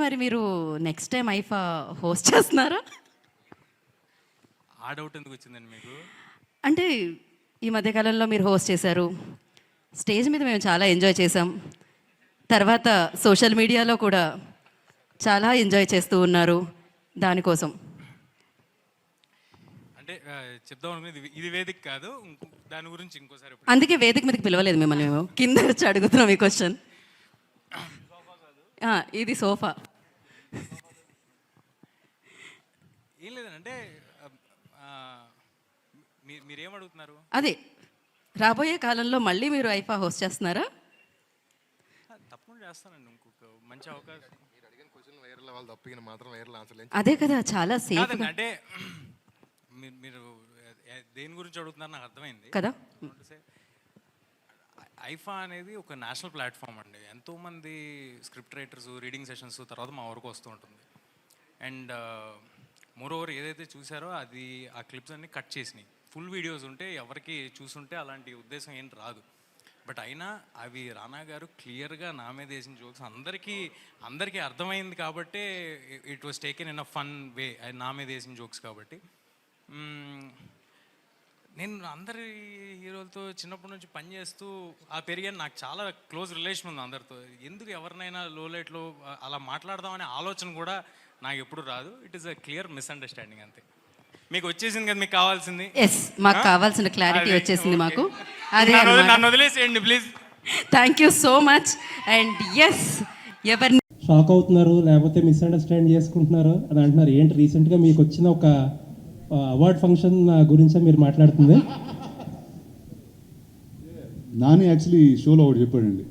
మరి మీరు next time IIFA host చేస్తున్నారా? ఆ డౌట్ ఎందుకు వచ్చిందండి మీకు? అంటే ఈ మధ్యకాలంలో మీరు హోస్ట్ చేశారు, స్టేజ్ మీద మేము చాలా ఎంజాయ్ చేసాం, తర్వాత సోషల్ మీడియాలో కూడా చాలా ఎంజాయ్ చేస్తూ ఉన్నారు. దానికోసం అంటే చెప్దాం అనుకున్నది ఇది వేదిక కాదు, దాని గురించి ఇంకోసారి అందుకే వేదిక మీదకి పిలవలేదు మిమ్మల్ని, మేము కింద వచ్చి అడుగుతున్నాం ఈ క్వశ్చన్. ఇది సోఫా. ఏం లేదంటే మీరేం అడుగుతున్నారు? అదే రాబోయే కాలంలో మళ్ళీ మీరు ఐఫా హోస్ట్ చేస్తున్నారా? తప్పకుండా చేస్తానండి, ఇంకొక మంచి అవకాశం. అదే కదా, చాలా సేఫ్. అంటే మీరు దేని గురించి అడుగుతున్నారు నాకు అర్థమైంది కదా. ఐఫా అనేది ఒక నేషనల్ ప్లాట్ఫామ్ అండి. ఎంతోమంది స్క్రిప్ట్ రైటర్స్ రీడింగ్ సెషన్స్ తర్వాత మా వరకు వస్తూ ఉంటుంది. అండ్ మోర్ ఓవర్ ఏదైతే చూసారో అది ఆ క్లిప్స్ అన్ని కట్ చేసినాయి. ఫుల్ వీడియోస్ ఉంటే ఎవరికి చూసుంటే అలాంటి ఉద్దేశం ఏం రాదు. బట్ అయినా అవి రానా గారు క్లియర్గా నా మీద వేసిన జోక్స్ అందరికీ అర్థమైంది కాబట్టి it was taken in a fun way. నా మీద వేసిన జోక్స్ కాబట్టి నేను అందరి హీరోలతో చిన్నప్పటి నుంచి పనిచేస్తూ పెరిగాను. నాకు చాలా క్లోజ్ రిలేషన్ ఉంది అందరితో. ఎందుకు ఎవరినైనా లో లైట్లో అలా మాట్లాడదామనే ఆలోచన కూడా నాకు ఎప్పుడు రాదు. It is a clear misunderstanding అంతే. మీకు వచ్చేసింది కదా మీకు కావాల్సింది. మాకు కావాల్సిన క్లారిటీ వచ్చేసింది మాకు. అదే నన్ను వదిలేసేయండి please. Thank you so much. And yes, ఎవరిని షాక్ అవుతున్నారు లేకపోతే మిస్అండర్స్టాండ్ చేసుకుంటున్నారు అని అంటున్నారు. ఏంటి రీసెంట్గా మీకు వచ్చిన ఒక అవార్డ్ ఫంక్షన్ గురించే మీరు మాట్లాడుతుంది? నాని యాక్చువల్లీ షోలో ఒకటి చెప్పాడండి,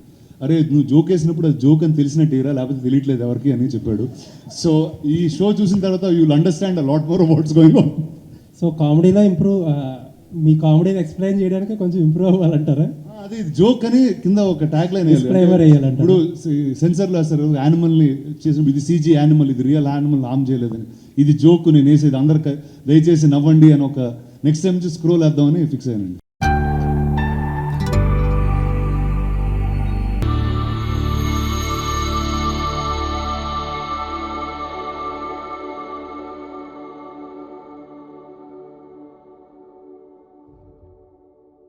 అరే నువ్వు జోక్ వేసినప్పుడు అది జోక్ అని తెలిసినట్టురా లేకపోతే తెలియట్లేదు ఎవరికి అని చెప్పాడు. సో ఈ షో చూసిన తర్వాత you will understand a lot more what's going on. So కామెడీలో మీ కామెడీని ఎక్స్ప్లెయిన్ చేయడానికి కొంచెం ఇంప్రూవ్ అవ్వాలంటారా? అది జోక్ అని కింద ఒక ట్యాగ్ లైన్ వేయాలంట. ఇప్పుడు సెన్సర్లో వేస్తారు యానిమల్ని చేసి, ఇది సీజీ యానిమల్, ఇది రియల్ యానిమల్ హామ్ చేయలేదని, ఇది జోక్ నేను వేసేది అందరికి దయచేసి నవ్వండి అని ఒక నెక్స్ట్ టైం నుంచి స్క్రోల్ వేద్దామని ఫిక్స్ అయ్యానండి.